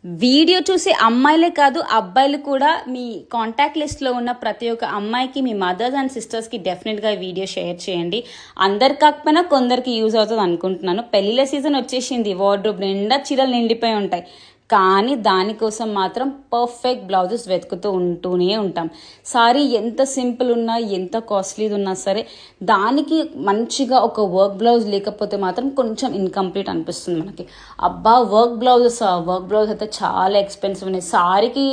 Video చూసి అమ్మాయిలే కాదు అబ్బాయిలు కూడా మీ కాంటాక్ట్ లిస్ట్లో ఉన్న ప్రతి ఒక్క అమ్మాయికి మీ మదర్స్ అండ్ సిస్టర్స్కి డెఫినెట్గా ఈ వీడియో షేర్ చేయండి. అందరికి కాకపోయినా కొందరికి యూజ్ అవుతుంది అనుకుంటున్నాను. పెళ్ళిళ్ళ సీజన్ వచ్చేసింది, వార్డ్రోబ్ నిండా చీరలు నిండిపోయి ఉంటాయి. కానీ దానికోసం మాత్రం పర్ఫెక్ట్ బ్లౌజెస్ వెతుకుతూ ఉంటూనే ఉంటాం. సారీ ఎంత సింపుల్ ఉన్నా ఎంత కాస్ట్లీది ఉన్నా సరే దానికి మంచిగా ఒక వర్క్ బ్లౌజ్ లేకపోతే మాత్రం కొంచెం ఇన్కంప్లీట్ అనిపిస్తుంది మనకి. అబ్బా వర్క్ బ్లౌజ్ అయితే చాలా ఎక్స్పెన్సివ్ ఉన్నాయి, సారీకి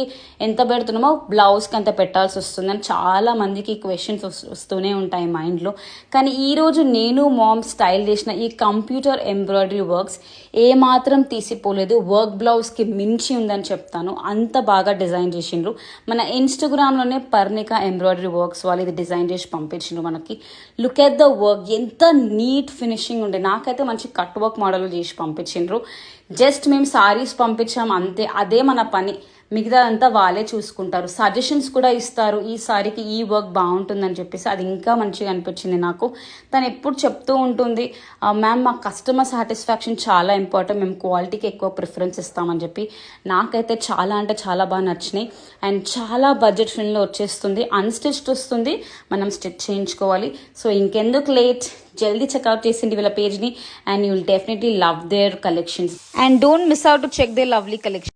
ఎంత పెడుతున్నామో బ్లౌజ్కి అంత పెట్టాల్సి వస్తుంది అని చాలా మందికి క్వశ్చన్స్ వస్తూనే ఉంటాయి మైండ్లో. కానీ ఈరోజు నేను మామ్ స్టైల్ చేసిన ఈ కంప్యూటర్ ఎంబ్రాయిడరీ వర్క్స్ ఏమాత్రం తీసిపోలేదు, వర్క్ బ్లౌజ్కి మించి ఉందని చెప్తాను. అంత బాగా డిజైన్ చేసిండ్రు. మన ఇన్స్టాగ్రామ్లోనే పర్ణిక ఎంబ్రాయిడరీ వర్క్స్ వాళ్ళు ఇది డిజైన్ చేసి పంపించిండ్రు మనకి. లుక్ ఎట్ ద వర్క్, ఎంత నీట్ ఫినిషింగ్ ఉండే. నాకైతే మంచి కట్ వర్క్ మోడల్ చేసి పంపించిండ్రు. జస్ట్ మేము సారీస్ పంపించాం అంతే, అదే మన పని. మిగతా అంతా వాళ్ళే చూసుకుంటారు, సజెషన్స్ కూడా ఇస్తారు. ఈ సారీకి ఈ వర్క్ బాగుంటుందని చెప్పేసి అది ఇంకా మంచిగా అనిపించింది నాకు. తను ఎప్పుడు చెప్తూ ఉంటుంది, మ్యామ్ మా కస్టమర్ సాటిస్ఫాక్షన్ చాలా ఇంపార్టెంట్, మేము క్వాలిటీకి ఎక్కువ ప్రిఫరెన్స్ ఇస్తామని చెప్పి. నాకైతే చాలా అంటే చాలా బాగా నచ్చినాయి. అండ్ చాలా బడ్జెట్ ఫ్రెండ్లో వచ్చేస్తుంది, అన్స్టిచ్డ్ వస్తుంది, మనం స్టిచ్ చేయించుకోవాలి. సో ఇంకెందుకు లేట్, జల్దీ చెక్అవుట్ చేసింది వీళ్ళ పేజ్ని and you will definitely love their collections. And don't miss out to check their lovely collection.